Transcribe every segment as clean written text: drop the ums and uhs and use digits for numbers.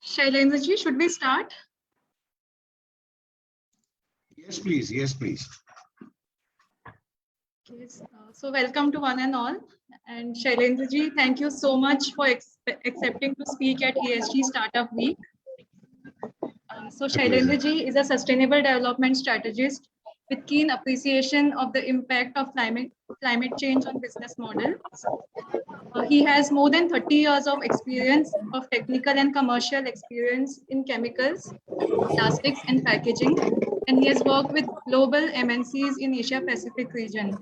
Shailendra ji, should we start? Yes, please. Yes, please. Yes. So welcome to one and all. And Shailendra ji, thank you so much for accepting to speak at ESG Startup Week. So Shailendra ji is a sustainable development strategist with keen appreciation of the impact of climate change on business models. He has more than 30 years of experience of technical and commercial experience in chemicals, plastics and packaging, and he has worked with global MNCs in Asia Pacific region.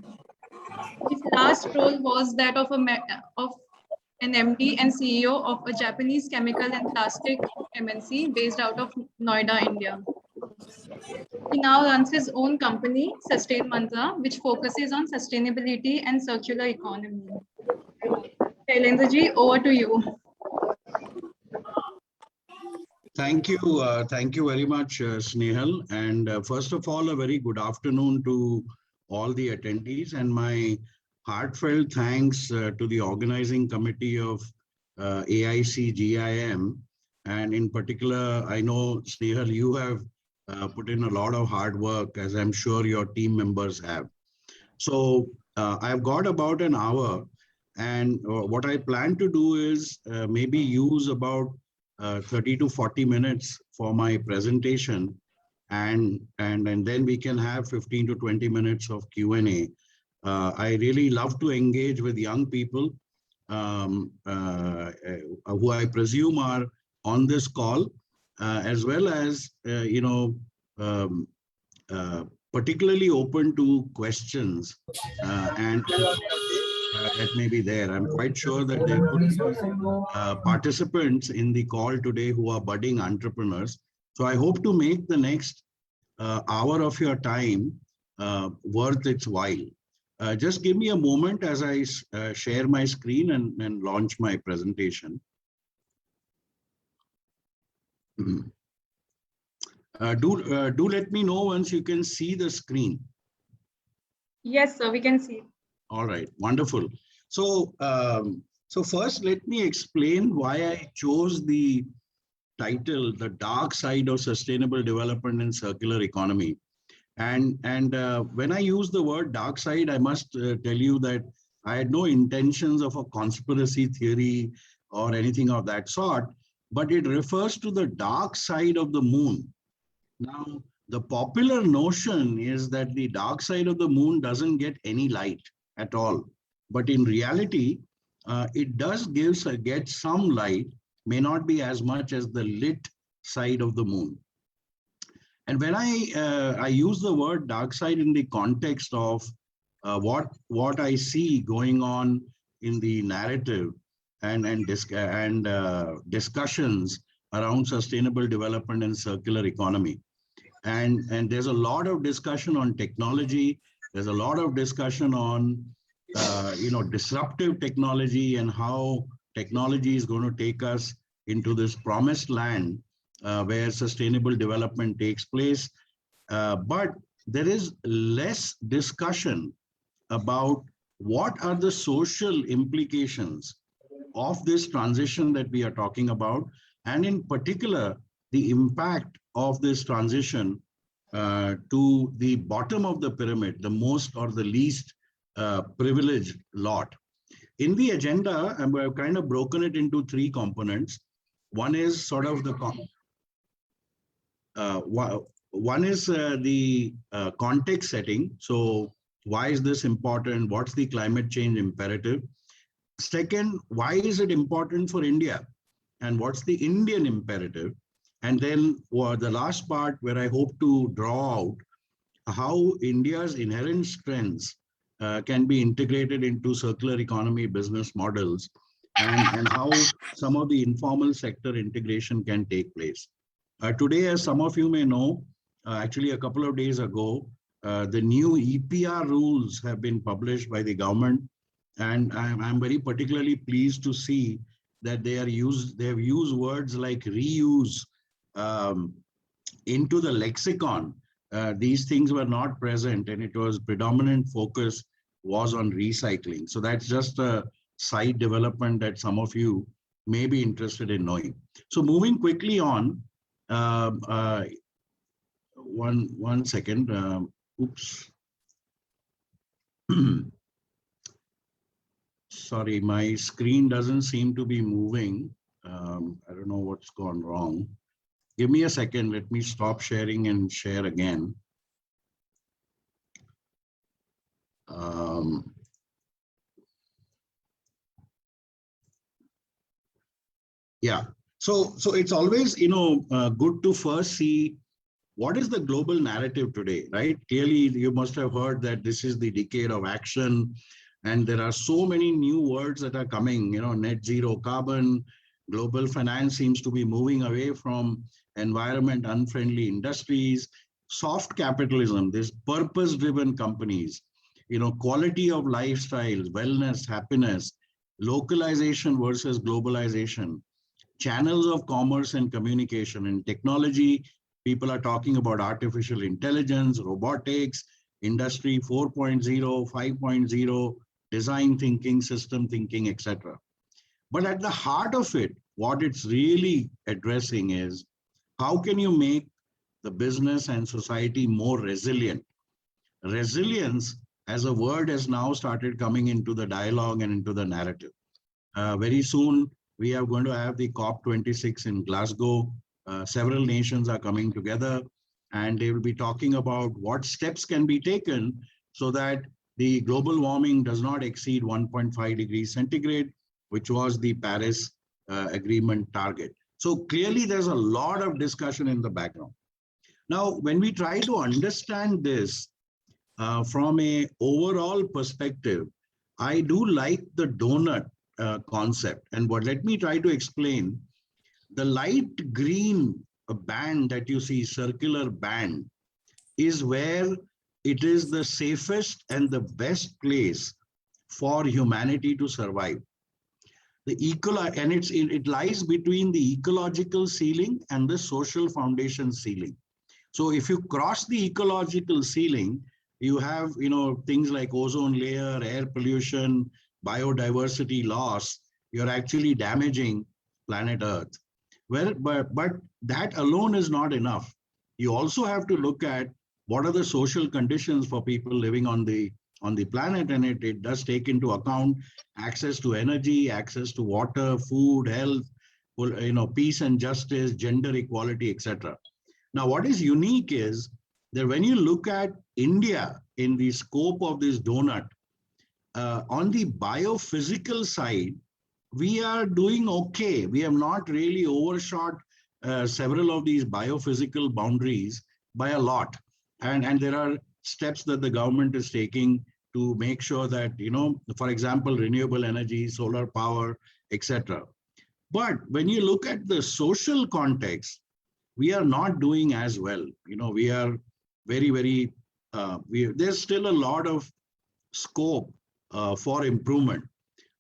His last role was that of an MD and CEO of a Japanese chemical and plastic MNC based out of Noida, India. He now runs his own company, SustainMantra, which focuses on sustainability and circular economy. Shailendra ji, over to you. Thank you very much, Snehal. And first of all, a very good afternoon to all the attendees, and my heartfelt thanks to the organizing committee of AICGIM. And in particular, I know, Snehal, you have put in a lot of hard work, as I'm sure your team members have. So I've got about an hour, and what I plan to do is maybe use about 30 to 40 minutes for my presentation, and then we can have 15 to 20 minutes of Q&A. I really love to engage with young people who I presume are on this call, as well as, particularly open to questions and that may be there. I'm quite sure that there could be participants in the call today who are budding entrepreneurs. So I hope to make the next hour of your time worth its while. Just give me a moment as I share my screen and launch my presentation. Do let me know once you can see the screen. Yes, sir, we can see. All right, wonderful. So, so first, let me explain why I chose the title, "The Dark Side of Sustainable Development and Circular Economy." And when I use the word dark side, I must tell you that I had no intentions of a conspiracy theory or anything of that sort, but it refers to the dark side of the moon. Now, the popular notion is that the dark side of the moon doesn't get any light at all. But in reality, it does get some light, may not be as much as the lit side of the moon. And when I use the word dark side in the context of what I see going on in the narrative and discussions around sustainable development and circular economy. And there's a lot of discussion on technology. There's a lot of discussion on disruptive technology and how technology is going to take us into this promised land where sustainable development takes place. But there is less discussion about what are the social implications of this transition that we are talking about, and in particular, the impact of this transition to the bottom of the pyramid, the most or the least privileged lot. In the agenda, and I've kind of broken it into three components. One is sort of the context setting. So why is this important? What's the climate change imperative? Second, why is it important for India? And what's the Indian imperative? And then the last part where I hope to draw out how India's inherent strengths can be integrated into circular economy business models, and how some of the informal sector integration can take place. Today, as some of you may know, actually a couple of days ago, the new EPR rules have been published by the government, and I'm very particularly pleased to see that they have used words like reuse into the lexicon. These things were not present, and it was predominant focus was on recycling. So that's just a side development that some of you may be interested in knowing. So moving quickly on, one second. Oops. Sorry, my screen doesn't seem to be moving. I don't know what's gone wrong. Give me a second. Let me stop sharing and share again. Yeah. So it's always, good to first see what is the global narrative today, right? Clearly, you must have heard that this is the decade of action, and there are so many new words that are coming, net zero carbon, global finance seems to be moving away from environment unfriendly industries, soft capitalism, this purpose-driven companies, quality of lifestyles, wellness, happiness, localization versus globalization, channels of commerce and communication. And technology, people are talking about artificial intelligence, robotics, industry 4.0, 5.0, design thinking, system thinking, etc. But at the heart of it, what it's really addressing is how can you make the business and society more resilient? Resilience as a word has now started coming into the dialogue and into the narrative. Very soon, we are going to have the COP26 in Glasgow. Several nations are coming together, and they will be talking about what steps can be taken so that the global warming does not exceed 1.5 degrees centigrade, which was the Paris Agreement target. So clearly, there's a lot of discussion in the background. Now, when we try to understand this from an overall perspective, I do like the donut concept. And let me try to explain. The light green band that you see, circular band, is where it is the safest and the best place for humanity to survive. It lies between the ecological ceiling and the social foundation ceiling. So if you cross the ecological ceiling, you have things like ozone layer, air pollution, biodiversity loss. You're actually damaging planet Earth. But that alone is not enough. You also have to look at what are the social conditions for people living on the planet, and it does take into account access to energy, access to water, food, health, peace and justice, gender equality, etc. Now, what is unique is that when you look at India in the scope of this donut, on the biophysical side, we are doing okay. We have not really overshot several of these biophysical boundaries by a lot. And there are steps that the government is taking to make sure that, for example, renewable energy, solar power, etc. But when you look at the social context, we are not doing as well. We are very, very, there's still a lot of scope for improvement.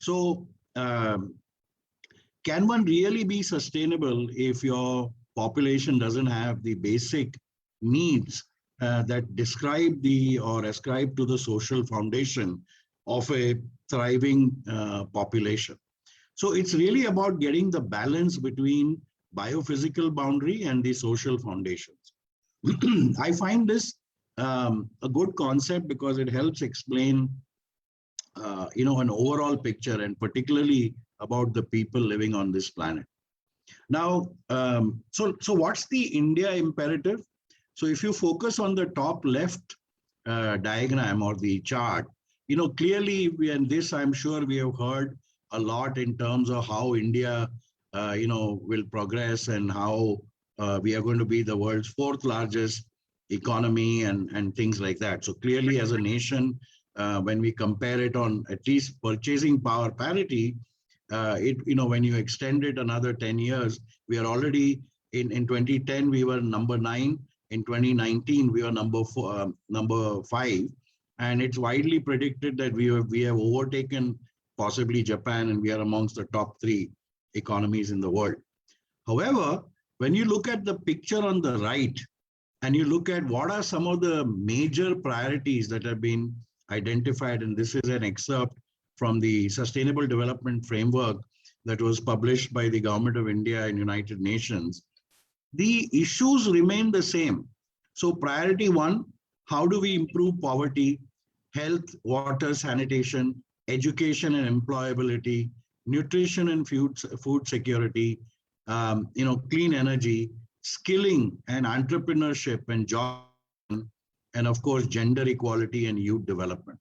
So can one really be sustainable if your population doesn't have the basic needs that describe or ascribe to the social foundation of a thriving population? So it's really about getting the balance between biophysical boundary and the social foundations. I find this a good concept because it helps explain an overall picture, and particularly about the people living on this planet. Now, so what's the India imperative? So if you focus on the top left diagram or the chart, clearly, and this I'm sure we have heard a lot in terms of how India, will progress and how we are going to be the world's fourth largest economy and things like that. So clearly, as a nation, when we compare it on at least purchasing power parity, when you extend it another 10 years, we are already in 2010, we were number 9. In 2019, we were number 5. And it's widely predicted that we have overtaken possibly Japan, and we are amongst the top 3 economies in the world. However, when you look at the picture on the right, and you look at what are some of the major priorities that have been identified, and this is an excerpt from the Sustainable Development Framework, that was published by the Government of India and United Nations, the issues remain the same. So priority one, how do we improve poverty, health, water, sanitation, education and employability, nutrition and food security, clean energy, skilling and entrepreneurship and job, and of course, gender equality and youth development.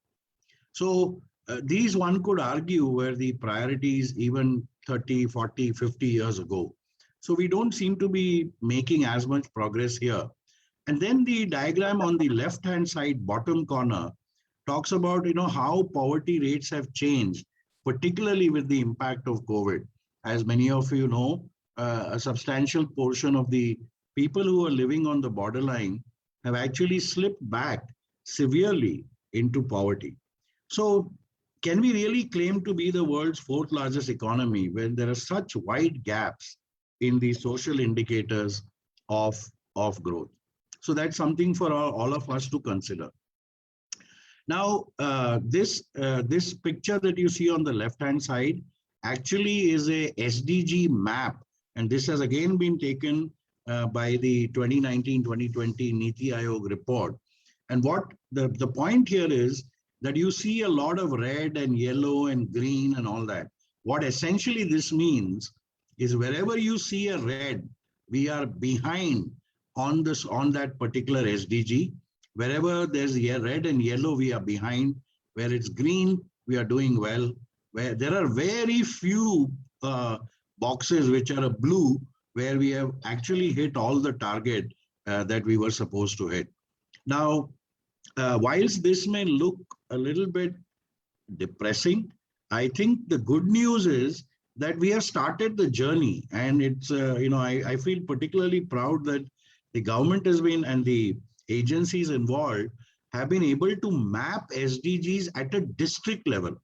So these one could argue were the priorities even 30, 40, 50 years ago. So we don't seem to be making as much progress here. And then the diagram on the left-hand side, bottom corner, talks about how poverty rates have changed, particularly with the impact of COVID. As many of you know, a substantial portion of the people who are living on the borderline have actually slipped back severely into poverty. So can we really claim to be the world's fourth largest economy when there are such wide gaps in the social indicators of growth? So that's something for all of us to consider. Now, this picture that you see on the left-hand side actually is a SDG map. And this has again been taken by the 2019-2020 Niti Aayog report. And what the point here is that you see a lot of red and yellow and green and all that. What essentially this means is wherever you see a red, we are behind on that particular SDG. Wherever there's red and yellow, we are behind. Where it's green, we are doing well. Where there are very few boxes which are a blue, where we have actually hit all the target that we were supposed to hit. Now, whilst this may look a little bit depressing, I think the good news is that we have started the journey, and it's I feel particularly proud that the government has been, and the agencies involved have been able to map SDGs at a district level.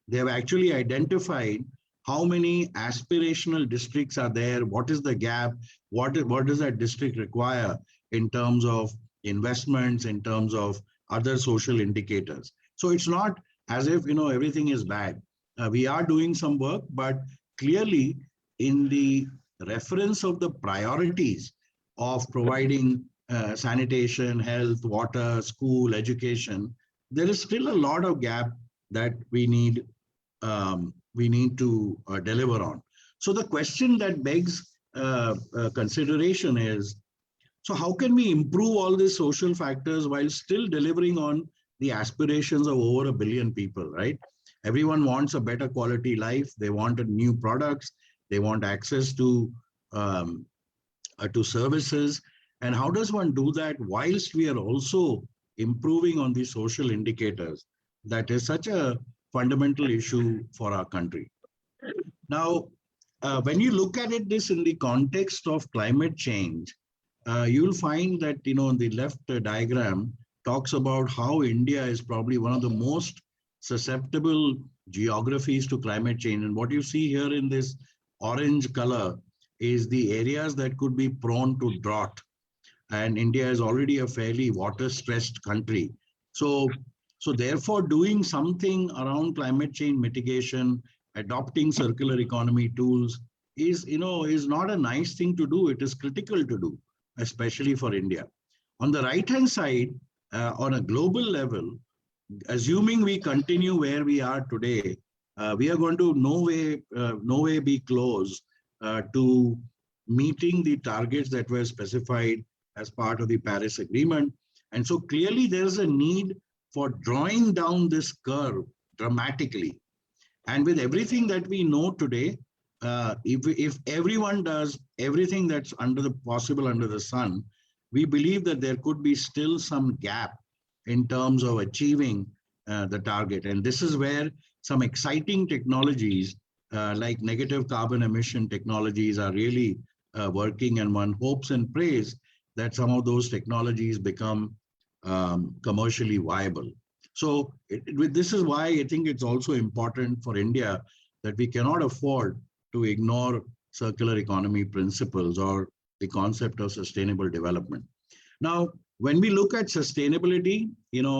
They have actually identified how many aspirational districts are there, what is the gap, what does that district require in terms of investments, in terms of other social indicators. So it's not as if everything is bad. We are doing some work, but clearly in the reference of the priorities of providing sanitation, health, water, school, education, there is still a lot of gap that we need to deliver on. So the question that begs consideration is, so how can we improve all these social factors while still delivering on the aspirations of over 1 billion people, right? Everyone wants a better quality life. They want new products. They want access to services. And how does one do that whilst we are also improving on the social indicators? That is such a fundamental issue for our country. Now, when you look at this in the context of climate change, you'll find that, the left diagram talks about how India is probably one of the most susceptible geographies to climate change. And what you see here in this orange color is the areas that could be prone to drought. And India is already a fairly water-stressed country. So therefore, doing something around climate change mitigation, adopting circular economy tools is not a nice thing to do. It is critical to do, especially for India. On the right-hand side, on a global level, assuming we continue where we are today, we are going to no way be close to meeting the targets that were specified as part of the Paris Agreement. And so clearly there's a need for drawing down this curve dramatically. And with everything that we know today, if everyone does everything that's possible under the sun, we believe that there could be still some gap in terms of achieving the target. And this is where some exciting technologies like negative carbon emission technologies are really working, and one hopes and prays that some of those technologies become commercially viable. So this is why I think it's also important for India that we cannot afford to ignore circular economy principles or the concept of sustainable development. Now, when we look at sustainability,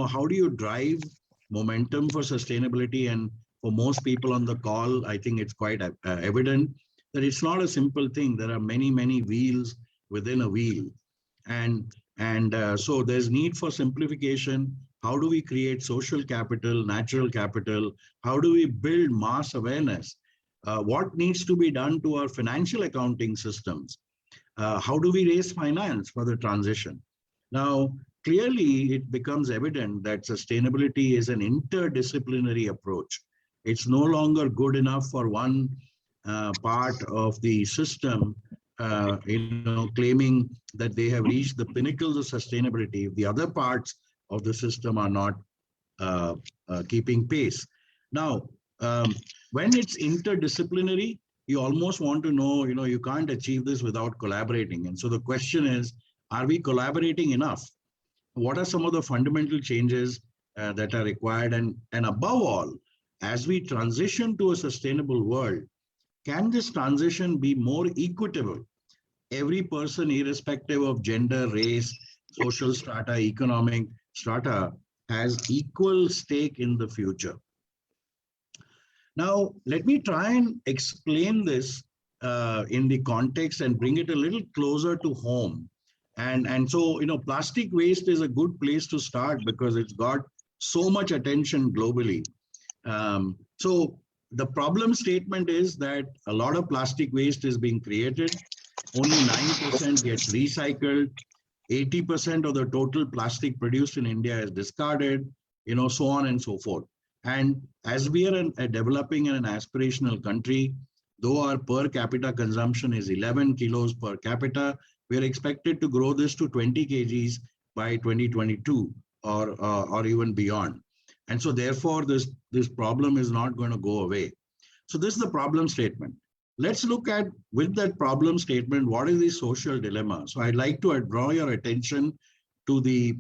how do you drive momentum for sustainability? And for most people on the call, I think it's quite evident that it's not a simple thing. There are many, many wheels within a wheel. So there's need for simplification. How do we create social capital, natural capital? How do we build mass awareness? What needs to be done to our financial accounting systems? How do we raise finance for the transition? Now, clearly, it becomes evident that sustainability is an interdisciplinary approach. It's no longer good enough for one part of the system, claiming that they have reached the pinnacles of sustainability. The other parts of the system are not keeping pace. Now, when it's interdisciplinary, you almost want to know, you can't achieve this without collaborating. And so the question is, are we collaborating enough? What are some of the fundamental changes that are required? And above all, as we transition to a sustainable world, can this transition be more equitable? Every person, irrespective of gender, race, social strata, economic strata, has equal stake in the future. Now, let me try and explain this in the context and bring it a little closer to home. And so, plastic waste is a good place to start because it's got so much attention globally. So the problem statement is that a lot of plastic waste is being created. Only 9% gets recycled. 80% of the total plastic produced in India is discarded, so on and so forth. And as we are a developing and an aspirational country, though our per capita consumption is 11 kilos per capita, we are expected to grow this to 20 kgs by 2022 or even beyond. And so therefore, this problem is not going to go away. So this is the problem statement. Let's look at, with that problem statement, what is the social dilemma? So I'd like to draw your attention to the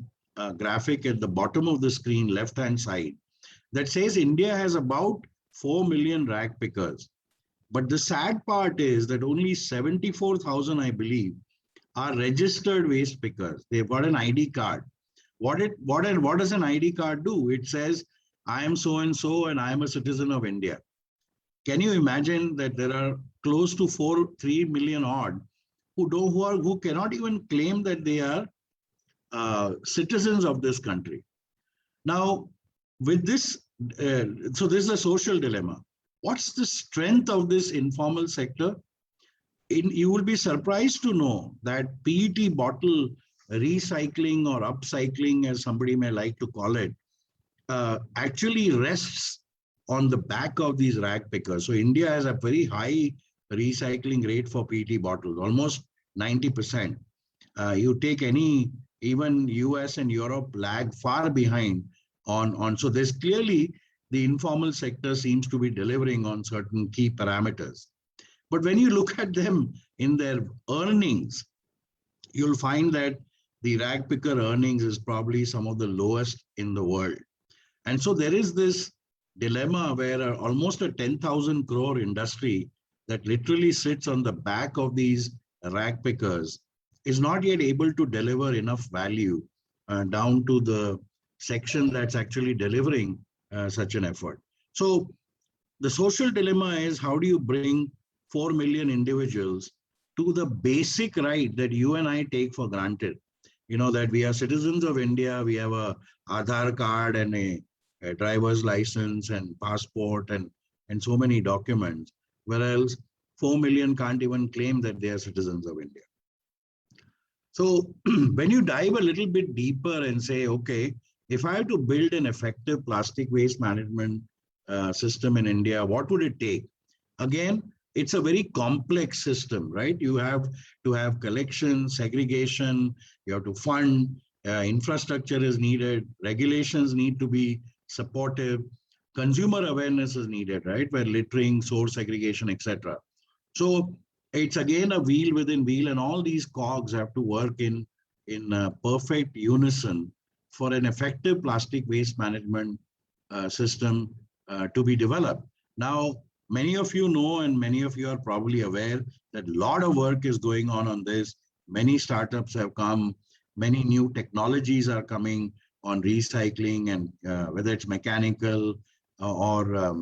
graphic at the bottom of the screen, left-hand side, that says India has about 4 million rag pickers. But the sad part is that only 74,000, I believe, are registered waste pickers. They've got an ID card. What does an ID card do? It says, I am so-and-so and I am a citizen of India. Can you imagine that there are close to 3 million odd who cannot even claim that they are citizens of this country? Now, with this, so this is a social dilemma. What's the strength of this informal sector? You will be surprised to know that PET bottle recycling or upcycling, as somebody may like to call it, actually rests on the back of these rag pickers. So India has a very high recycling rate for PET bottles, almost 90%. You take even US and Europe lag far behind on. So there's clearly the informal sector seems to be delivering on certain key parameters. But when you look at them in their earnings, you'll find that the rag picker earnings is probably some of the lowest in the world. And so there is this dilemma where almost a 10,000 crore industry that literally sits on the back of these rag pickers is not yet able to deliver enough value down to the section that's actually delivering such an effort. So the social dilemma is, how do you bring 4 million individuals to the basic right that you and I take for granted? That we are citizens of India, we have a Aadhaar card and a driver's license and passport and so many documents, whereas 4 million can't even claim that they are citizens of India. So when you dive a little bit deeper and say, okay, if I have to build an effective plastic waste management system in India, what would it take? Again, it's a very complex system, right? You have to have collection, segregation, you have to fund, infrastructure is needed, regulations need to be supportive, consumer awareness is needed, right? Where littering, source segregation, etc. So it's again a wheel within wheel, and all these cogs have to work in perfect unison for an effective plastic waste management system to be developed. Now, many of you know, and many of you are probably aware that a lot of work is going on this. Many startups have come, many new technologies are coming on recycling, and whether it's mechanical or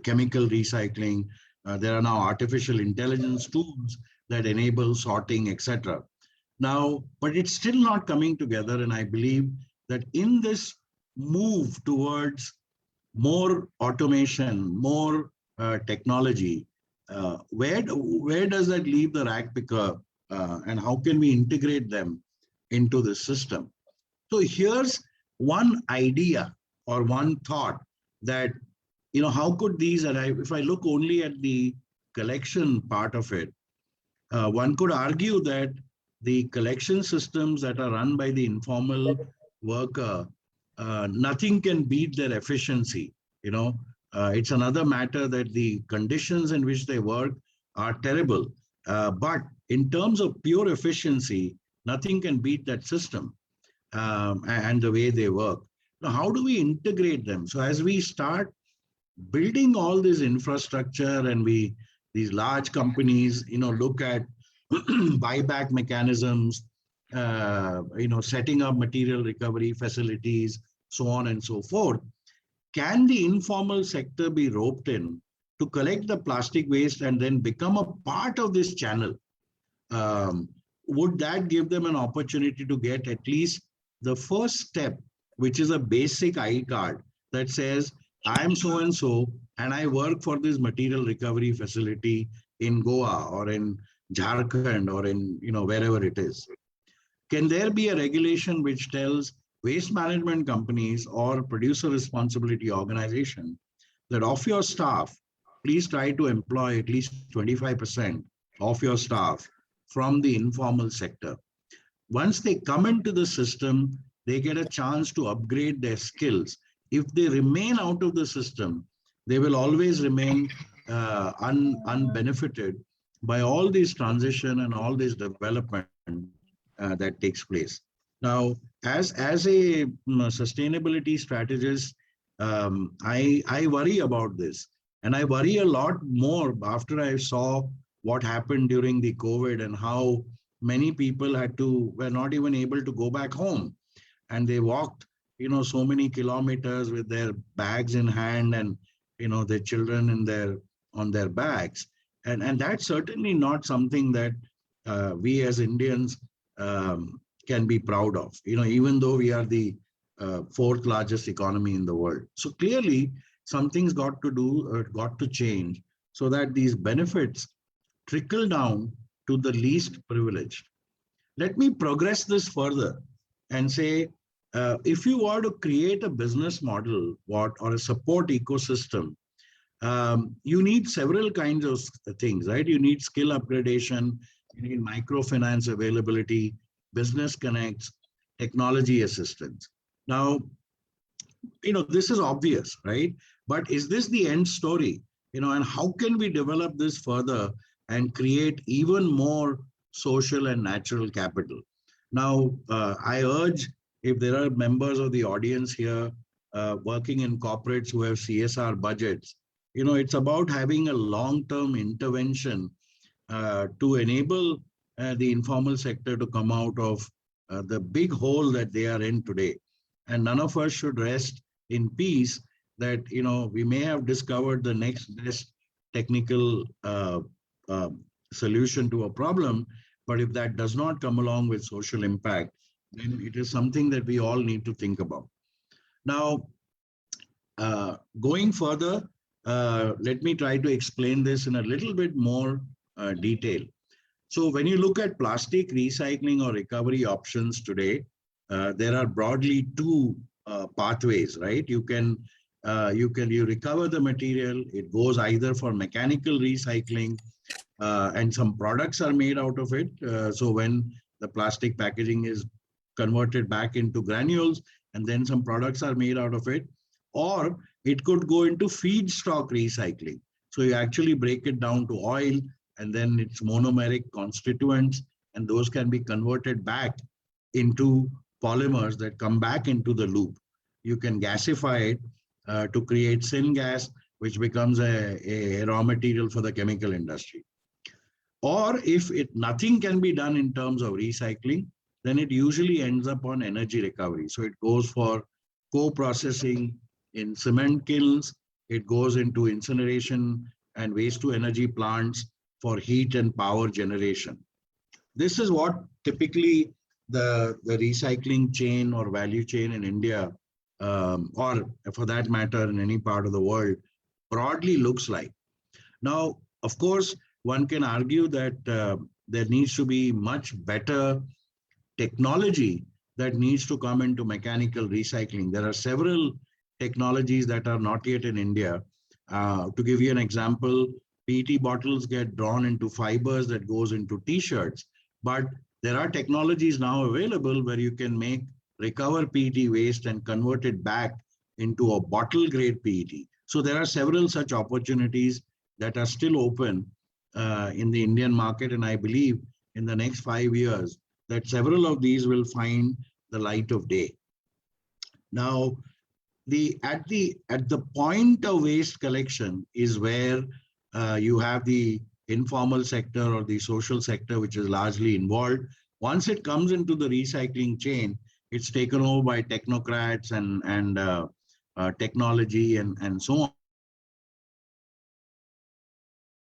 chemical recycling. There are now artificial intelligence tools that enable sorting, etc. Now, but it's still not coming together. And I believe that in this move towards more automation, more technology, where does that leave the rag picker, and how can we integrate them into the system? So here's one idea or one thought that, how could these, and if I look only at the collection part of it, one could argue that the collection systems that are run by the informal worker, nothing can beat their efficiency. It's another matter that the conditions in which they work are terrible. But in terms of pure efficiency, nothing can beat that system and the way they work. Now, how do we integrate them? So as we start building all this infrastructure and these large companies, look at buyback mechanisms, setting up material recovery facilities, so on and so forth. Can the informal sector be roped in to collect the plastic waste and then become a part of this channel? Would that give them an opportunity to get at least the first step, which is a basic ID card that says, I am so and so, and I work for this material recovery facility in Goa or in Jharkhand or in wherever it is? Can there be a regulation which tells waste management companies or producer responsibility organization that of your staff, please try to employ at least 25% of your staff from the informal sector? Once they come into the system, they get a chance to upgrade their skills. If they remain out of the system, they will always remain unbenefited by all this transition and all this development that takes place. Now, as a sustainability strategist, I worry about this. And I worry a lot more after I saw what happened during the COVID and how many people were not even able to go back home. And they walked, so many kilometers with their bags in hand and, their children on their backs. And that's certainly not something that we as Indians can be proud of, even though we are the fourth largest economy in the world. So clearly something's got to change so that these benefits trickle down to the least privileged. Let me progress this further and say, if you want to create a business model or a support ecosystem, you need several kinds of things, right? You need skill upgradation, you need microfinance availability, business connects, technology assistance. Now, this is obvious, right? But is this the end story? And how can we develop this further and create even more social and natural capital? Now, I urge, if there are members of the audience here working in corporates who have CSR budgets, it's about having a long-term intervention to enable the informal sector to come out of the big hole that they are in today. And none of us should rest in peace that, we may have discovered the next best technical solution to a problem, but if that does not come along with social impact, then it is something that we all need to think about. Now, going further, let me try to explain this in a little bit more detail. So when you look at plastic recycling or recovery options today, there are broadly two pathways, right? You recover the material, it goes either for mechanical recycling, and some products are made out of it. So when the plastic packaging is converted back into granules, and then some products are made out of it, or it could go into feedstock recycling. So you actually break it down to oil, and then its monomeric constituents, and those can be converted back into polymers that come back into the loop. You can gasify it to create syngas, which becomes a raw material for the chemical industry. Or if nothing can be done in terms of recycling, then it usually ends up on energy recovery. So it goes for co-processing in cement kilns, it goes into incineration and waste to energy plants for heat and power generation. This is what typically the recycling chain or value chain in India, or for that matter, in any part of the world, broadly looks like. Now, of course, one can argue that there needs to be much better technology that needs to come into mechanical recycling. There are several technologies that are not yet in India. To give you an example, PET bottles get drawn into fibers that goes into t-shirts, but there are technologies now available where you can recover PET waste and convert it back into a bottle grade PET. So there are several such opportunities that are still open in the Indian market, and I believe in the next 5 years that several of these will find the light of day. Now, at the point of waste collection is where you have the informal sector or the social sector, which is largely involved. Once it comes into the recycling chain, it's taken over by technocrats and technology and so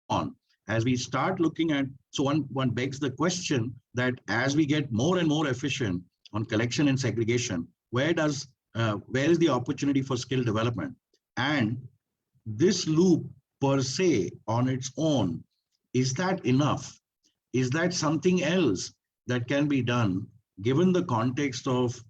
on. As we start looking at, so one begs the question that as we get more and more efficient on collection and segregation, where is the opportunity for skill development? And this loop per se on its own, is that enough? Is that something else that can be done given the context of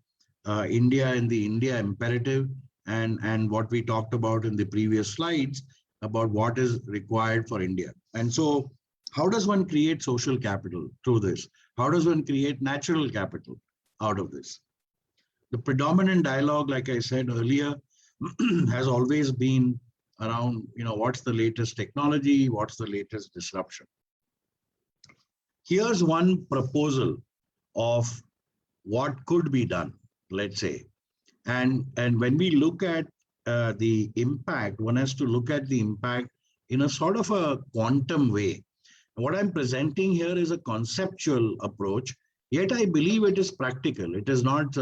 India and the India imperative and what we talked about in the previous slides about what is required for India? And so how does one create social capital through this? How does one create natural capital out of this? The predominant dialogue, like I said earlier, has always been around, what's the latest technology? What's the latest disruption? Here's one proposal of what could be done, let's say. And when we look at the impact, one has to look at the impact in a sort of a quantum way. What I'm presenting here is a conceptual approach, yet I believe it is practical. It is not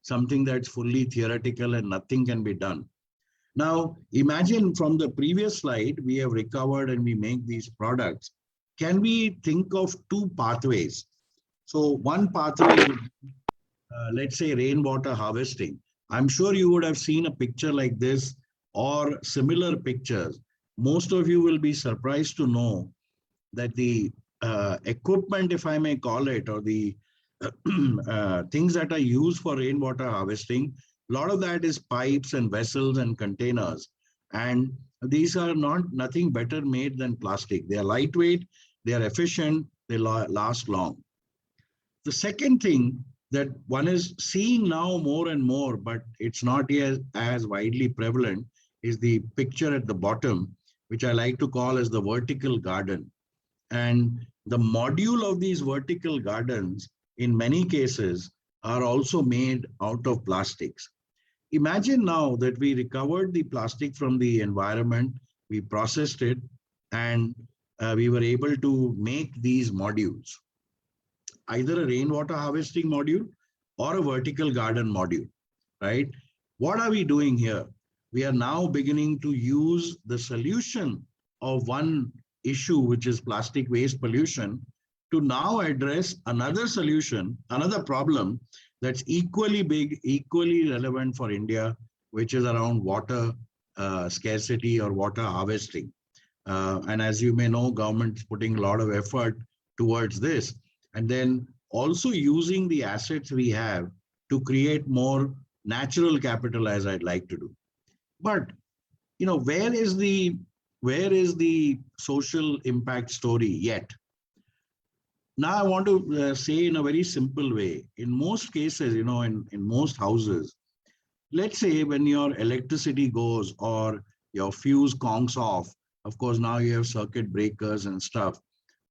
something that's fully theoretical and nothing can be done. Now, imagine from the previous slide, we have recovered and we make these products. Can we think of two pathways? So one pathway would be, let's say, rainwater harvesting. I'm sure you would have seen a picture like this or similar pictures. Most of you will be surprised to know that the equipment, if I may call it, or the things that are used for rainwater harvesting, a lot of that is pipes and vessels and containers. And these are nothing better made than plastic. They are lightweight, they are efficient, they last long. The second thing that one is seeing now more and more, but it's not yet as widely prevalent, is the picture at the bottom, which I like to call as the vertical garden. And the module of these vertical gardens, in many cases, are also made out of plastics. Imagine now that we recovered the plastic from the environment, we processed it, and we were able to make these modules, either a rainwater harvesting module or a vertical garden module, right? What are we doing here? We are now beginning to use the solution of one issue, which is plastic waste pollution, to now address another solution, another problem that's equally big, equally relevant for India, which is around water scarcity or water harvesting. And as you may know, government's putting a lot of effort towards this. And then also using the assets we have to create more natural capital, as I'd like to do. But, where is the social impact story yet? Now, I want to say in a very simple way, in most cases, in most houses, let's say when your electricity goes or your fuse conks off, of course, now you have circuit breakers and stuff,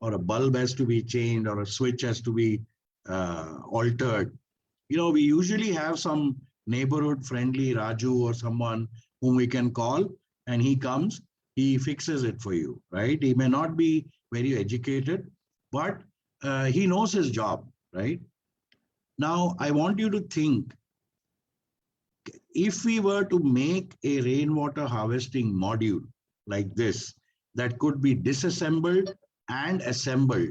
or a bulb has to be changed or a switch has to be altered. We usually have some neighborhood friendly Raju or someone whom we can call, and he comes, he fixes it for you, right? He may not be very educated, but he knows his job, right? Now, I want you to think, If we were to make a rainwater harvesting module like this, that could be disassembled and assembled,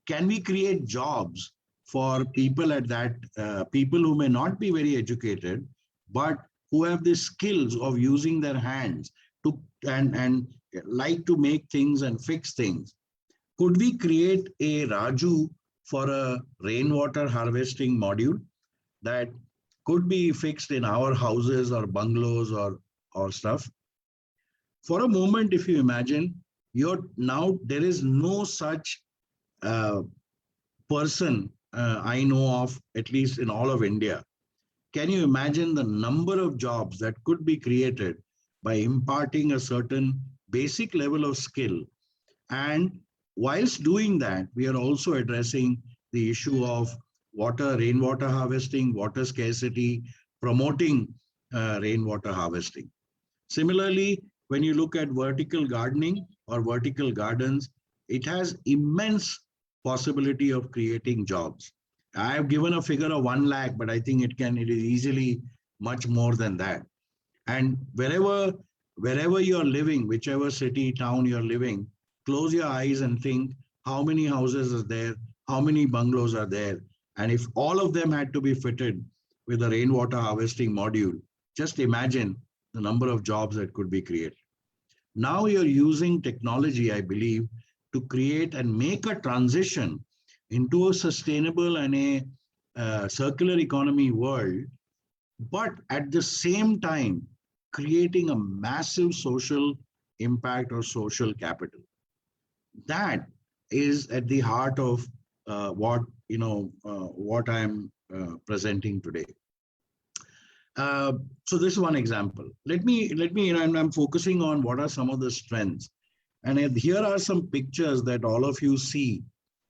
can we create jobs for people at that, people who may not be very educated, but who have the skills of using their hands to and like to make things and fix things? Could we create a Raju for a rainwater harvesting module that could be fixed in our houses or bungalows or stuff? For a moment, if you imagine, there is no such uh, person I know of, at least in all of India. Can you imagine the number of jobs that could be created by imparting a certain basic level of skill? And whilst doing that, we are also addressing the issue of rainwater harvesting, water scarcity, promoting rainwater harvesting. Similarly, when you look at vertical gardening or vertical gardens, it has immense possibility of creating jobs. I have given a figure of 1 lakh, but I think it is easily much more than that. And wherever you're living, whichever city, town you're living, close your eyes and think how many houses are there, how many bungalows are there. And if all of them had to be fitted with a rainwater harvesting module, just imagine the number of jobs that could be created. Now you're using technology, I believe, to create and make a transition into a sustainable and a circular economy world, but at the same time, creating a massive social impact or social capital. That is at the heart of what I'm presenting today. So this is one example. Let me, I'm focusing on what are some of the strengths. And here are some pictures that all of you see,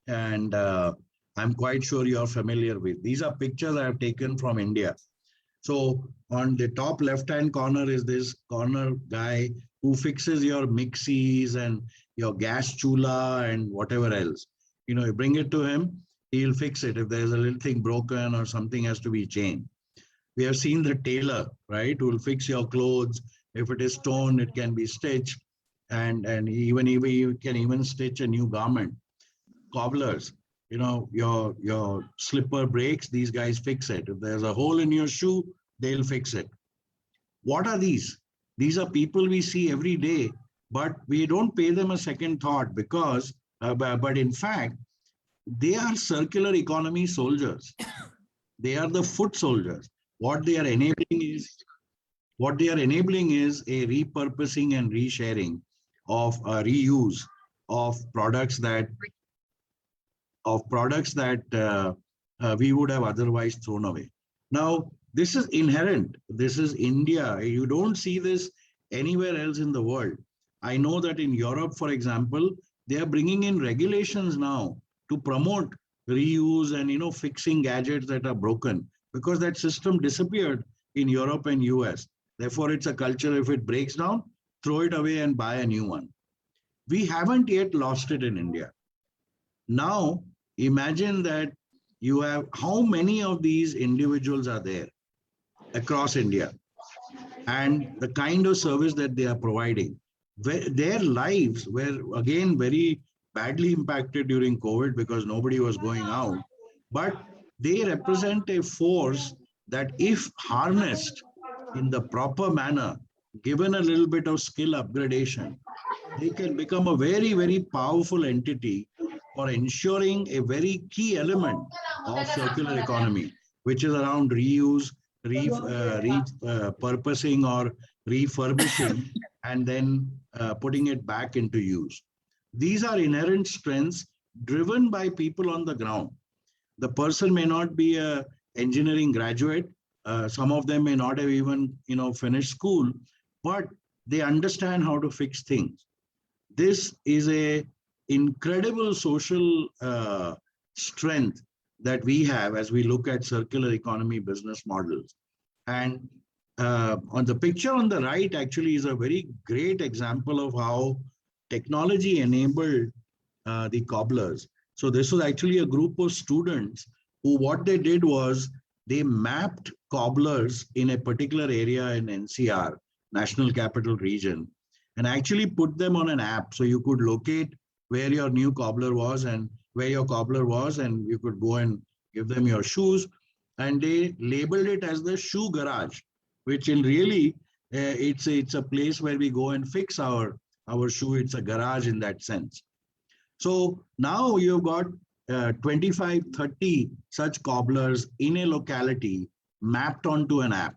and I'm quite sure you're familiar with. These are pictures I have taken from India. So on the top left-hand corner is this corner guy who fixes your mixies and your gas chula and whatever else. You bring it to him, he'll fix it. If there's a little thing broken or something has to be changed. We have seen the tailor, right, who will fix your clothes. If it is torn, it can be stitched, and even you can even stitch a new garment. Cobblers, your slipper breaks, these guys fix it. If there's a hole in your shoe, they'll fix it. What are these? These are people we see every day, but we don't pay them a second thought because, but in fact, they are circular economy soldiers. They are the foot soldiers. What they are enabling is a repurposing and resharing of reuse of products that we would have otherwise thrown away. Now, this is inherent. This is India. You don't see this anywhere else in the world. I know that in Europe, for example, they are bringing in regulations now to promote reuse and fixing gadgets that are broken, because that system disappeared in Europe and US. Therefore, it's a culture, if it breaks down, throw it away and buy a new one. We haven't yet lost it in India. Now, imagine that you have, how many of these individuals are there across India, and the kind of service that they are providing. Their lives were, again, very badly impacted during COVID because nobody was going out, but they represent a force that, if harnessed in the proper manner, given a little bit of skill upgradation, they can become a very, very powerful entity for ensuring a very key element of circular economy, which is around reuse, repurposing or refurbishing, and then putting it back into use. These are inherent strengths driven by people on the ground. The person may not be an engineering graduate. Some of them may not have even finished school, but they understand how to fix things. This is a incredible social strength that we have as we look at circular economy business models. And on the picture on the right actually is a very great example of how technology enabled the cobblers. So this was actually a group of students who, what they did was they mapped cobblers in a particular area in NCR, National Capital Region, and actually put them on an app. So you could locate where your new cobbler was and where your cobbler was, and you could go and give them your shoes. And they labeled it as the shoe garage, which in really, it's a place where we go and fix our shoe. It's a garage in that sense. So now you've got 25, 30 such cobblers in a locality mapped onto an app.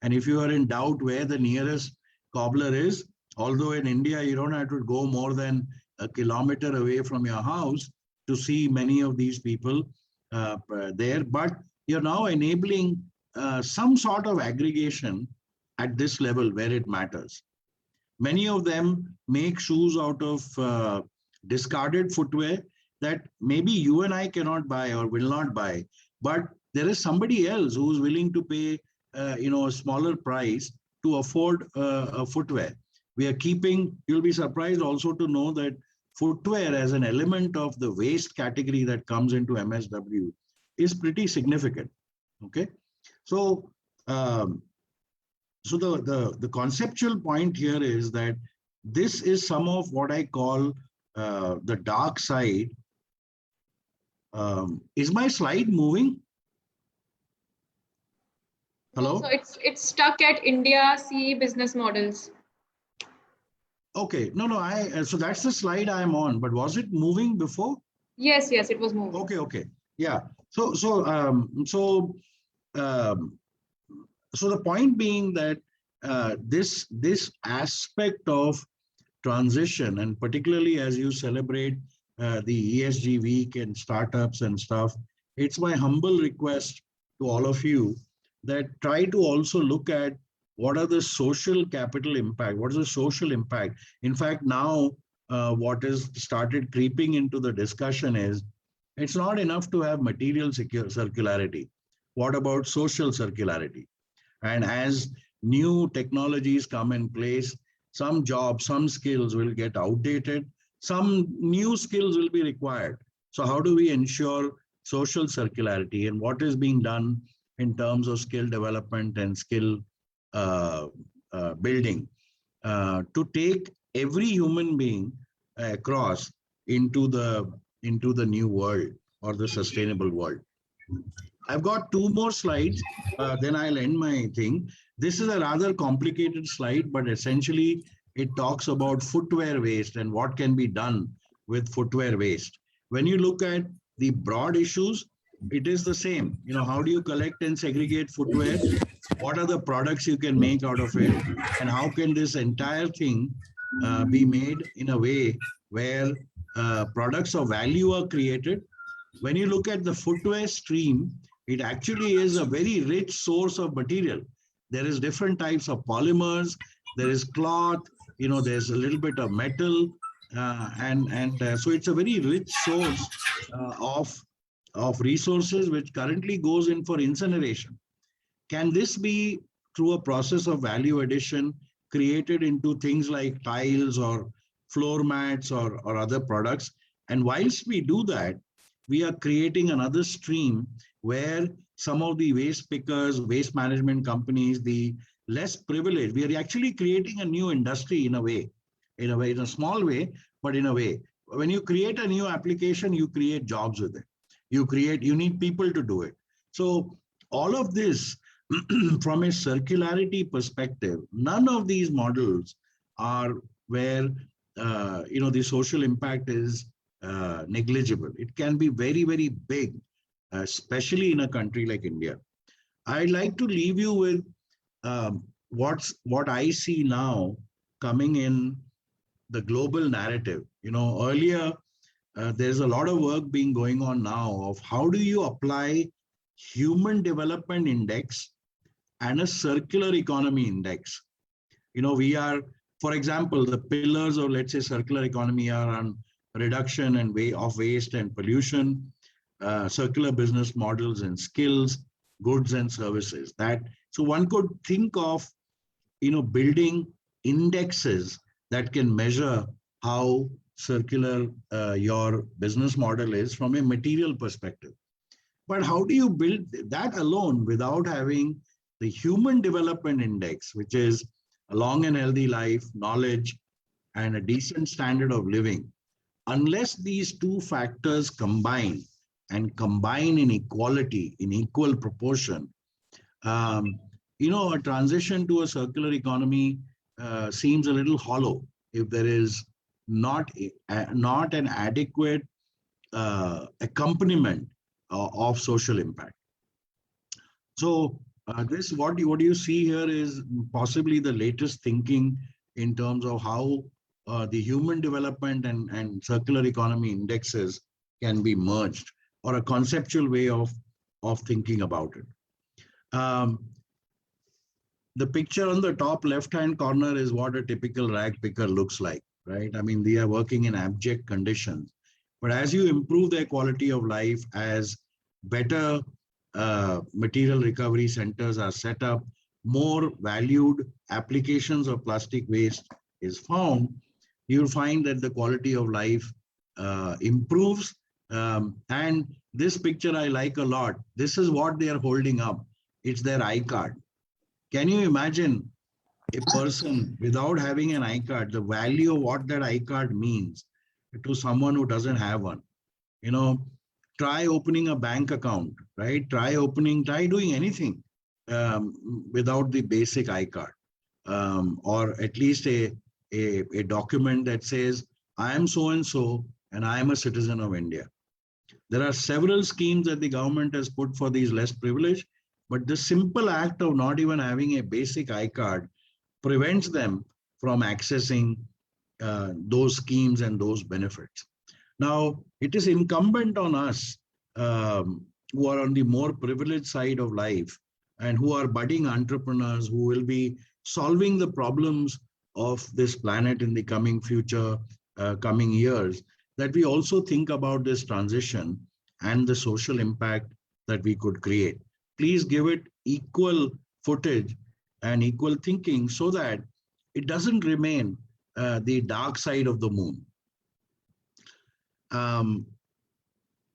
And if you are in doubt where the nearest cobbler is, although in India, you don't have to go more than a kilometer away from your house to see many of these people there, but you're now enabling some sort of aggregation at this level where it matters. Many of them make shoes out of discarded footwear that maybe you and I cannot buy or will not buy, but there is somebody else who's willing to pay a smaller price to afford a footwear. We are keeping, you'll be surprised also to know that footwear as an element of the waste category that comes into MSW is pretty significant. Okay, so the conceptual point here is that this is some of what I call the dark side. Is my slide moving? Hello? So it's stuck at India CE business models. Okay, no, so that's the slide I'm on, but was it moving before? Yes, it was moving. Okay, yeah. So the point being that this aspect of transition, and particularly as you celebrate the ESG week and startups and stuff, it's my humble request to all of you that try to also look at what are the social capital impact, what is the social impact. In fact, now what has started creeping into the discussion is it's not enough to have material circularity. What about social circularity? And as new technologies come in place, some jobs, some skills will get outdated, some new skills will be required. So how do we ensure social circularity, and what is being done in terms of skill development and skill building to take every human being across into the new world or the sustainable world? I've got two more slides, then I'll end my thing. This is a rather complicated slide, but essentially it talks about footwear waste and what can be done with footwear waste. When you look at the broad issues, it is the same. How do you collect and segregate footwear? What are the products you can make out of it? And how can this entire thing be made in a way where products of value are created? When you look at the footwear stream, it actually is a very rich source of material. There is different types of polymers, there is cloth, there's a little bit of metal, so it's a very rich source of resources which currently goes in for incineration. Can this be, through a process of value addition, created into things like tiles or floor mats or other products? And whilst we do that, we are creating another stream where some of the waste pickers, waste management companies, the less privileged, we are actually creating a new industry in a small way, but in a way. When you create a new application, you create jobs with it. You need people to do it. So all of this, from a circularity perspective, none of these models are where the social impact is negligible. It can be very, very big, especially in a country like India. I'd like to leave you with what I see now coming in the global narrative. Earlier, there's a lot of work being going on now of how do you apply Human Development Index and a circular economy index. We are, for example, the pillars of, let's say, circular economy are on reduction and of waste and pollution, circular business models and skills, goods and services. So one could think of, building indexes that can measure how circular your business model is from a material perspective. But how do you build that alone without having the Human Development Index, which is a long and healthy life, knowledge, and a decent standard of living, unless these two factors combine and combine in equality, in equal proportion, um, a transition to a circular economy seems a little hollow if there is not an adequate accompaniment of social impact. So this what you see here is possibly the latest thinking in terms of how the human development and circular economy indexes can be merged, or a conceptual way of thinking about it. The picture on the top left-hand corner is what a typical rag picker looks like, right? I mean, they are working in abject conditions. But as you improve their quality of life, as better material recovery centers are set up, more valued applications of plastic waste is found, you'll find that the quality of life improves. And this picture I like a lot. This is what they are holding up. It's their iCard. Can you imagine a person without having an iCard, the value of what that iCard means to someone who doesn't have one? Try opening a bank account, right? Try doing anything without the basic iCard, or at least a document that says, I am so-and-so and I am a citizen of India. There are several schemes that the government has put for these less privileged, but the simple act of not even having a basic iCard prevents them from accessing those schemes and those benefits. Now, it is incumbent on us who are on the more privileged side of life and who are budding entrepreneurs who will be solving the problems of this planet in the coming future, coming years, that we also think about this transition and the social impact that we could create. Please give it equal footage and equal thinking so that it doesn't remain the dark side of the moon.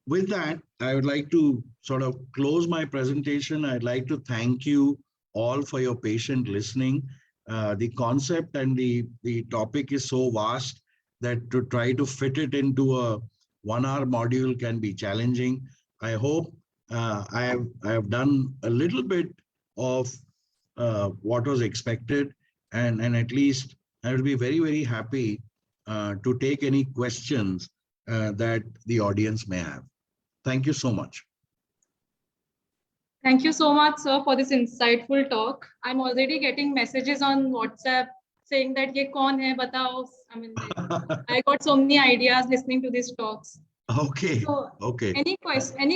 With that, I would like to sort of close my presentation. I'd like to thank you all for your patient listening. The concept and the topic is so vast that to try to fit it into a 1-hour module can be challenging. I hope I have done a little bit of what was expected, and at least I will be very, very happy to take any questions that the audience may have. Thank you so much. Thank you so much, sir, for this insightful talk. I'm already getting messages on WhatsApp saying that ye kaun hai, batao. I mean, I got so many ideas listening to these talks. Okay. So, okay. Any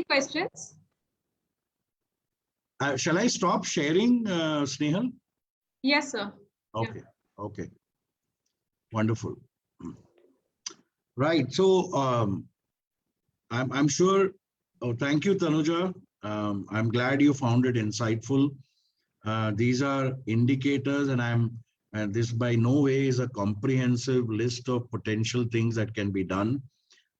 questions? Shall I stop sharing, Snehal? Yes, sir. Okay. Yeah. Okay. Wonderful. Right. So I'm sure. Oh, thank you, Tanuja. I'm glad you found it insightful. These are indicators, and this by no way is a comprehensive list of potential things that can be done.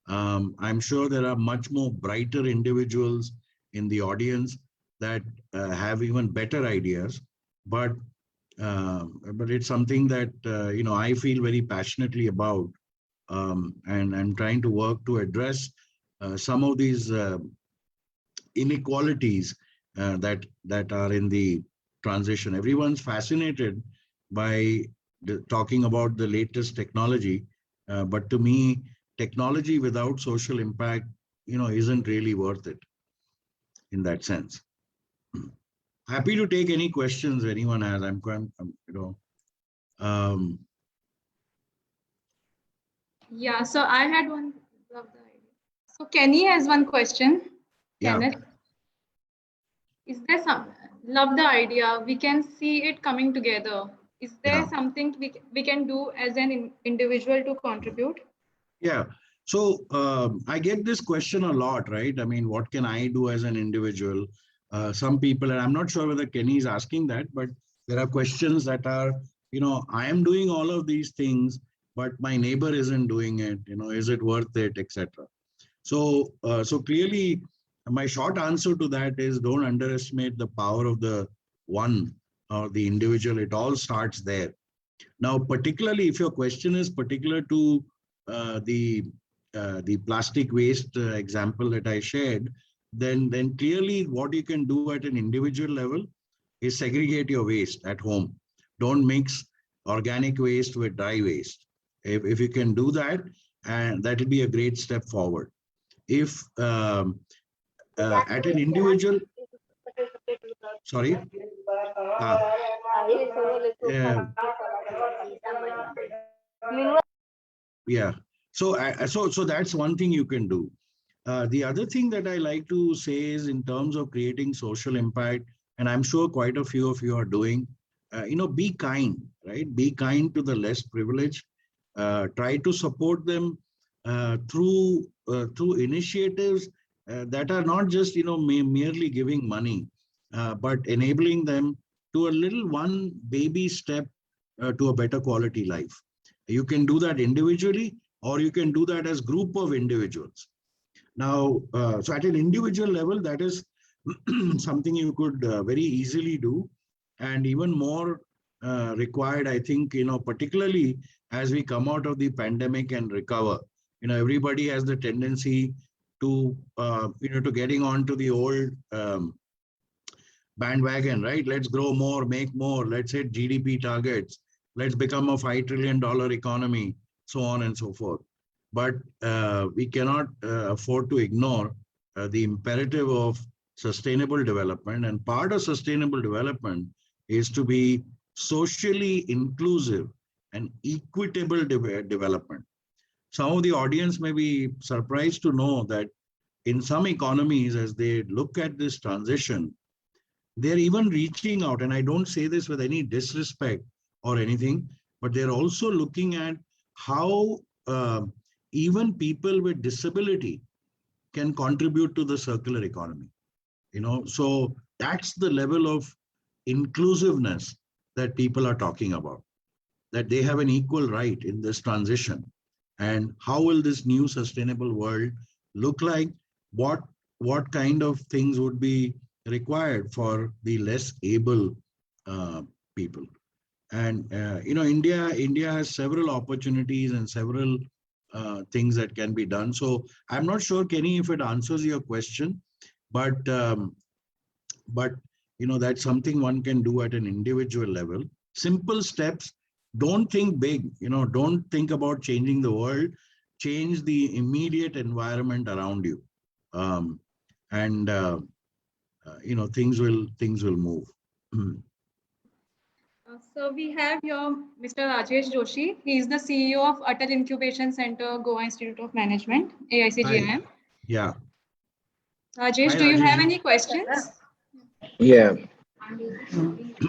I'm sure there are much more brighter individuals in the audience that have even better ideas, but it's something that I feel very passionately about, and I'm trying to work to address some of these inequalities that are in the transition. Everyone's fascinated by talking about the latest technology, but to me, technology without social impact, isn't really worth it in that sense. Happy to take any questions anyone has. Yeah, so I had one. Love the idea. So Kenny has one question. Yeah. Kenneth, is there some? Love the idea. We can see it coming together. Is there something we can do as an individual to contribute? Yeah. So I get this question a lot, right? I mean, what can I do as an individual? Some people, and I'm not sure whether Kenny is asking that, but there are questions that are, I am doing all of these things, but my neighbor isn't doing it. Is it worth it, etc. So, so clearly, my short answer to that is don't underestimate the power of the one or the individual. It all starts there. Now, particularly if your question is particular to the plastic waste example that I shared, then clearly what you can do at an individual level is segregate your waste at home. Don't mix organic waste with dry waste. If you can do that, and that will be a great step forward. If at an individual, sorry, ah, uh, yeah. So that's one thing you can do. The other thing that I like to say is in terms of creating social impact, and I'm sure quite a few of you are doing, be kind, right? Be kind to the less privileged. Try to support them through initiatives that are not just, merely giving money, but enabling them to a little one baby step to a better quality life. You can do that individually, or you can do that as group of individuals. Now, so at an individual level, that is something you could very easily do, and even more required, I think, particularly as we come out of the pandemic and recover. Everybody has the tendency to, to getting onto the old bandwagon, right? Let's grow more, make more, let's hit GDP targets, let's become a $5 trillion economy, so on and so forth. But we cannot afford to ignore the imperative of sustainable development. And part of sustainable development is to be socially inclusive and equitable development. Some of the audience may be surprised to know that in some economies, as they look at this transition, they're even reaching out, and I don't say this with any disrespect or anything, but they're also looking at how even people with disability can contribute to the circular economy. So that's the level of inclusiveness that people are talking about, that they have an equal right in this transition. And how will this new sustainable world look like? What kind of things would be required for the less able people? And India has several opportunities and several things that can be done. So I'm not sure, Kenny, if it answers your question, but that's something one can do at an individual level. Simple steps. Don't think big. Don't think about changing the world. Change the immediate environment around you, and things will move. So we have here Mr. Rajesh Joshi. He is the CEO of Atal Incubation Center, Goa Institute of Management, AICGIM. Yeah. Rajesh, Hi, do you have Rajesh. any questions? Yeah.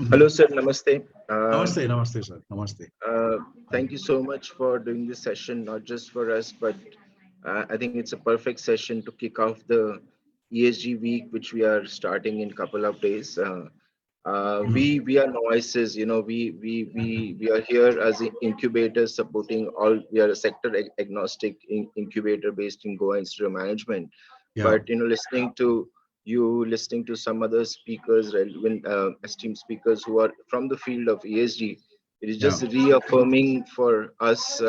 Hello, sir. Namaste. Namaste, sir. Namaste. Thank you so much for doing this session, not just for us, but I think it's a perfect session to kick off the ESG week, which we are starting in a couple of days. We are novices, we are here as incubators supporting all. We are a sector agnostic incubator based in Goa Institute of Management. Yeah. But listening to some other speakers, relevant esteemed speakers who are from the field of ESG, it is just reaffirming for us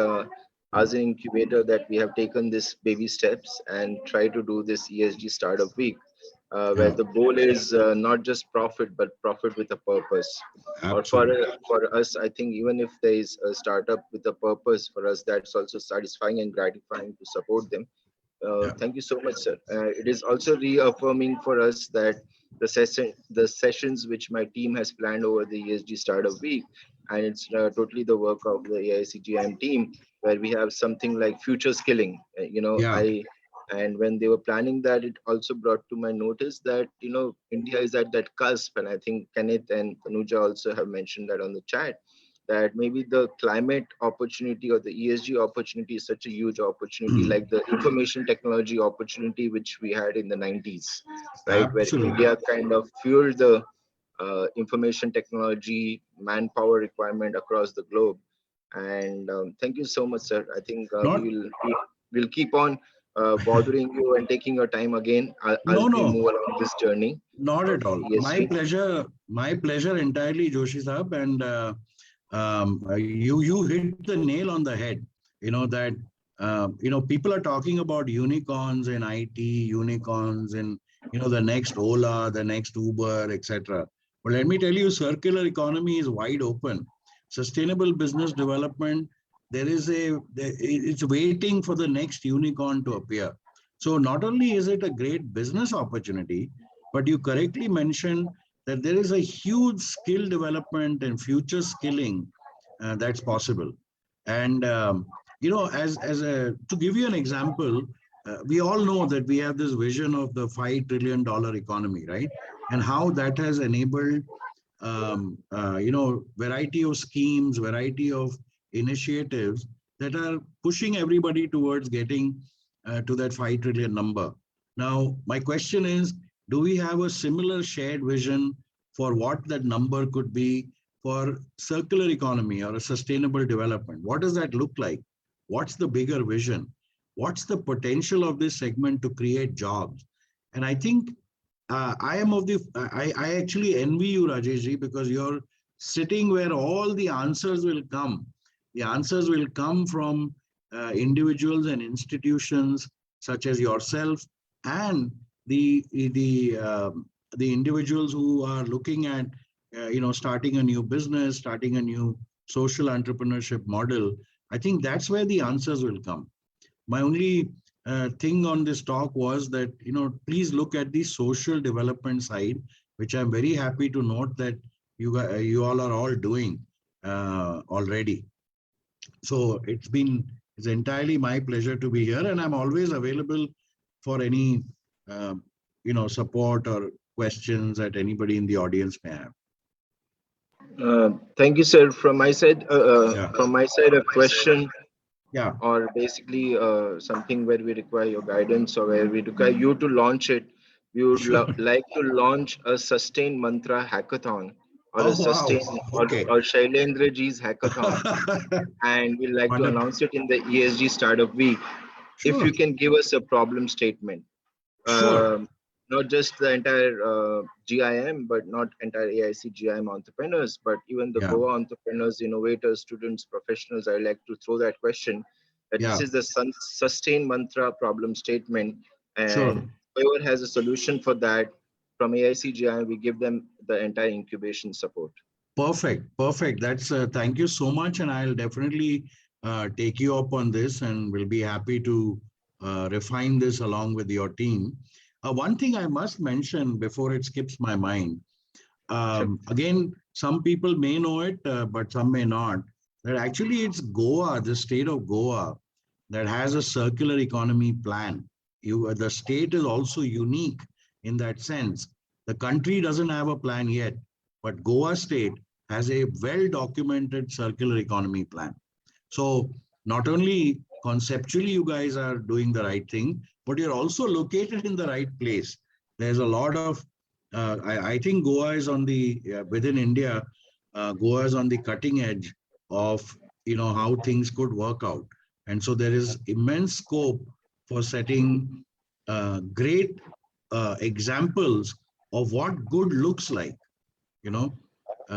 as an incubator that we have taken this baby steps and try to do this ESG startup week. Where the goal is not just profit, but profit with a purpose. Absolutely. Or for us, I think even if there is a startup with a purpose, for us that's also satisfying and gratifying to support them. Thank you so much, sir. It is also reaffirming for us that the sessions which my team has planned over the ESG Startup Week, and it's totally the work of the AICGIM team, where we have something like future skilling. And when they were planning that, it also brought to my notice that India is at that cusp, and I think Kenneth and Tanuja also have mentioned that on the chat, that maybe the climate opportunity or the ESG opportunity is such a huge opportunity, like the information technology opportunity which we had in the 90s, right? Absolutely. Where India kind of fueled the information technology manpower requirement across the globe. And thank you so much, sir. I think we'll keep on bothering you and taking your time again No, as we no, move along this journey not of at all. ESG. My pleasure entirely, Joshi Saab. And you hit the nail on the head. That people are talking about unicorns in IT, unicorns in the next Ola, the next Uber, etc. But let me tell you, circular economy is wide open. Sustainable business development, it's waiting for the next unicorn to appear. So not only is it a great business opportunity, but you correctly mentioned that there is a huge skill development and future skilling that's possible. And to give you an example, we all know that we have this vision of the $5 trillion economy, right? And how that has enabled variety of schemes, variety of initiatives that are pushing everybody towards getting to that 5 trillion number. Now, my question is, do we have a similar shared vision for what that number could be for circular economy or a sustainable development? What does that look like? What's the bigger vision? What's the potential of this segment to create jobs? And I think I actually envy you, Rajeshji, because you're sitting where all the answers will come. The answers will come from individuals and institutions such as yourself, and the individuals who are looking at starting a new business, starting a new social entrepreneurship model. I think that's where the answers will come. My only thing on this talk was that please look at the social development side, which I'm very happy to note that you all are all doing already. So it's entirely my pleasure to be here, and I'm always available for any support or questions that anybody in the audience may have. Thank you, sir. From my side, Yeah. a question, Yeah. or basically something where we require your guidance or where we require you to launch it. We would Sure. like to launch a SustainMantra hackathon, or Oh, wow. Okay. or Shailendra Ji's hackathon, and we'd like to Wonderful. announce it in the ESG Startup Week. If Sure. you can give us a problem statement, Sure. not just the entire GIM, but not entire AIC GIM entrepreneurs, but even the Yeah. Goa entrepreneurs, innovators, students, professionals. I like to throw that question. That Yeah. this is the SustainMantra problem statement, Sure. and whoever has a solution for that from AIC GIM, we give them the entire incubation support. Perfect. Perfect. That's thank you so much. And I'll definitely take you up on this, and we'll be happy to refine this along with your team. One thing I must mention before it skips my mind, Sure. again, some people may know it, but some may not, that actually it's Goa, the state of Goa, that has a circular economy plan. The state is also unique in that sense. The country doesn't have a plan yet, but Goa state has a well-documented circular economy plan. So not only conceptually you guys are doing the right thing, but you're also located in the right place. There's a lot of, I think Goa is on the, within India, Goa is on the cutting edge of, how things could work out. And so there is immense scope for setting great examples of what good looks like.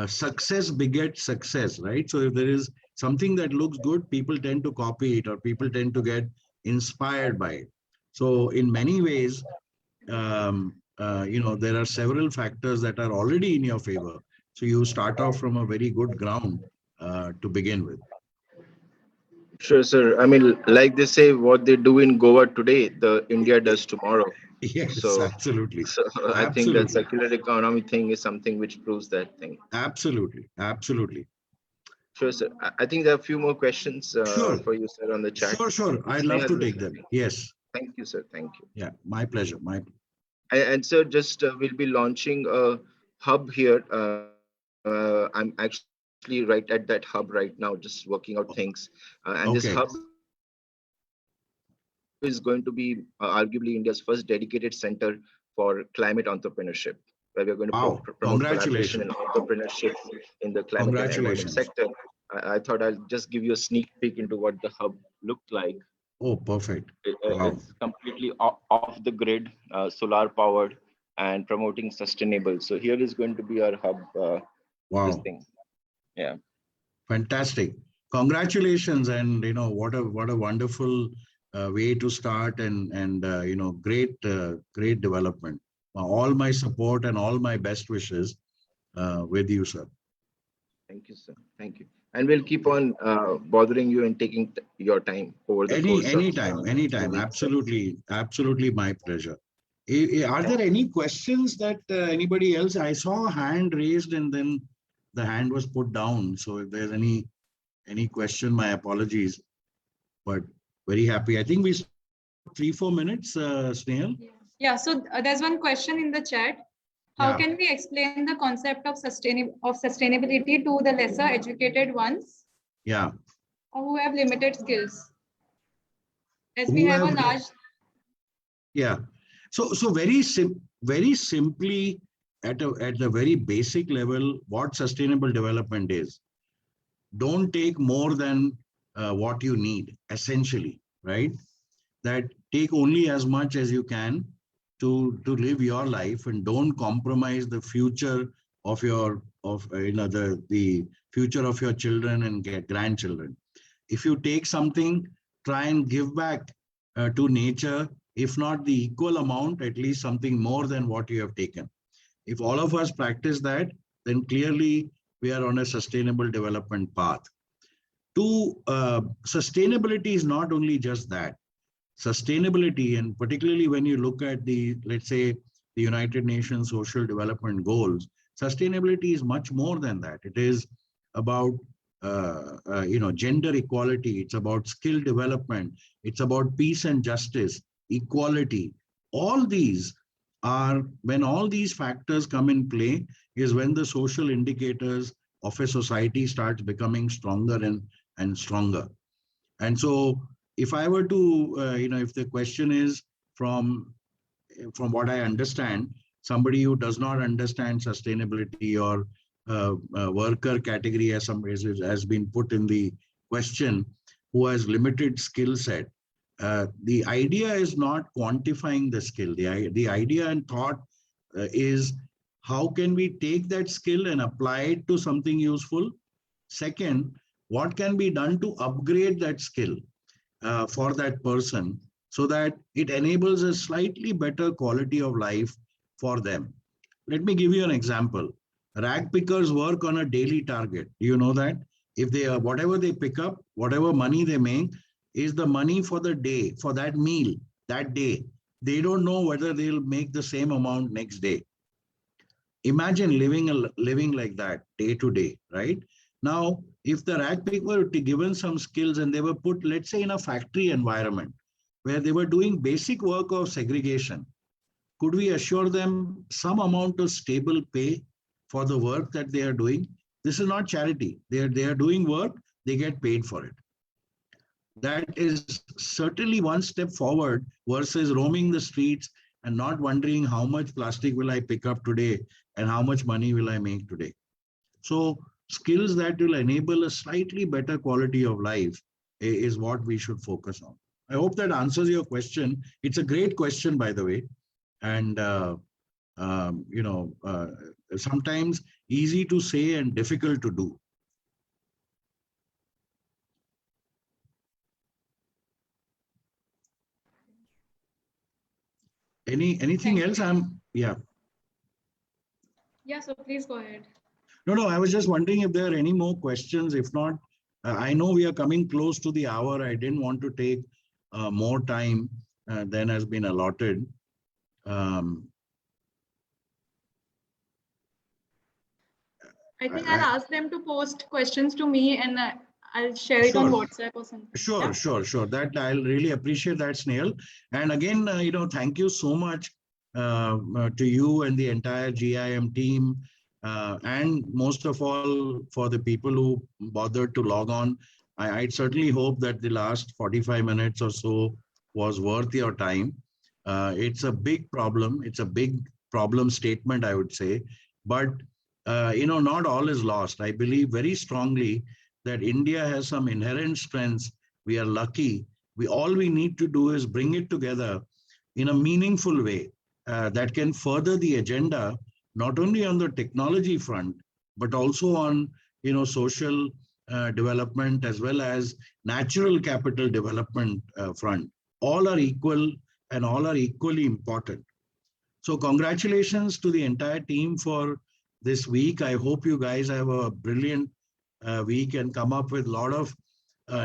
Success begets success, right? So if there is something that looks good, people tend to copy it, or people tend to get inspired by it. So in many ways, there are several factors that are already in your favor. So you start off from a very good ground to begin with. Sure, sir. I mean, like they say, what they do in Goa today, the India does tomorrow. Yes, So, absolutely. so I think that Absolutely. circular economy thing is something which proves that thing. Absolutely. Absolutely. Sure, sir. I think there are a few more questions Sure. for you, sir, on the chat. Sure. I'd love to take them. Yes. Thank you, sir. Thank you. Yeah, my pleasure. And sir, just we'll be launching a hub here. I'm actually right at that hub right now, just working out things. And this hub Okay. is going to be arguably India's first dedicated center for climate entrepreneurship, where we are going to promote collaboration and Wow. entrepreneurship Congratulations. in the climate and environment sector. Congratulations. I thought I'll just give you a sneak peek into what the hub looked like. Oh, perfect. Wow. It's completely off the grid, solar powered, and promoting sustainable. So here is going to be our hub. This Wow. thing, yeah. Fantastic. Congratulations. And, what a wonderful way to start, and great development. All my support and all my best wishes with you, sir. Thank you, sir. Thank you. And we'll keep on bothering you and taking your time over the course of few Anytime. weeks. Absolutely my pleasure. Are there any questions that anybody else? I saw a hand raised and then the hand was put down. So if there's any question, my apologies. But very happy. I think we 3-4 minutes, Snehal. Yeah, so there's one question in the chat. How Yeah. can we explain the concept of sustainability to the lesser educated ones Yeah. or who have limited skills? As we Who have a have large, Yeah. So very simply at the very basic level, what sustainable development is. Don't take more than what you need, essentially, right? That take only as much as you can to live your life, and don't compromise the future of the future of your children and grandchildren. If you take something, try and give back to nature, if not the equal amount, at least something more than what you have taken. If all of us practice that, then clearly we are on a sustainable development path. Sustainability is not only just that. Sustainability, and particularly when you look at let's say, the United Nations Social Development Goals, sustainability is much more than that. It is about gender equality. It's about skill development. It's about peace and justice, equality. All these when all these factors come in play, is when the social indicators of a society starts becoming stronger and stronger. And so, if I were to, if the question is from what I understand, somebody who does not understand sustainability, or worker category, has been put in the question, who has limited skill set. The idea is not quantifying the skill. The idea and thought is, how can we take that skill and apply it to something useful? Second, what can be done to upgrade that skill for that person, so that it enables a slightly better quality of life for them. Let me give you an example. Rag pickers work on a daily target. Do you know that? If they whatever they pick up, whatever money they make, is the money for the day, for that meal, that day. They don't know whether they'll make the same amount next day. Imagine living like that day to day, right? Now, if the rag picker were given some skills and they were put, let's say, in a factory environment where they were doing basic work of segregation, could we assure them some amount of stable pay for the work that they are doing? This is not charity. They are doing work, they get paid for it. That is certainly one step forward versus roaming the streets and not wondering how much plastic will I pick up today and how much money will I make today. So skills that will enable a slightly better quality of life is what we should focus on. I hope that answers your question. It's a great question, by the way. And, sometimes easy to say and difficult to do. Anything else? Yeah. yeah, so please go ahead. No, I was just wondering if there are any more questions. If not, I know we are coming close to the hour. I didn't want to take more time than has been allotted. Um, I think I'll ask them to post questions to me, and I'll share it on Sure. WhatsApp or something. Sure, Yeah? sure. That I'll really appreciate that, Snail. And again, thank you so much to you and the entire GIM team, and most of all for the people who bothered to log on. I certainly hope that the last 45 minutes or so was worth your time. It's a big problem. It's a big problem statement, I would say. But, not all is lost. I believe very strongly that India has some inherent strengths. We are lucky All we need to do is bring it together in a meaningful way that can further the agenda, not only on the technology front, but also on social development as well as natural capital development front. All are equal and all are equally important. So congratulations to the entire team for this week. I hope you guys have a brilliant week and come up with a lot of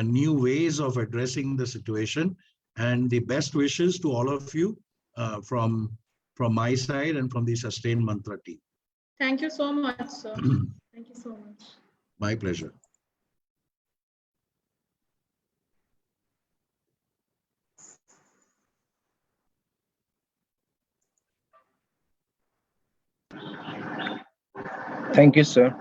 new ways of addressing the situation. And the best wishes to all of you from my side and from the SustainMantra team. Thank you so much, sir. Thank you so much. My pleasure. Thank you, sir.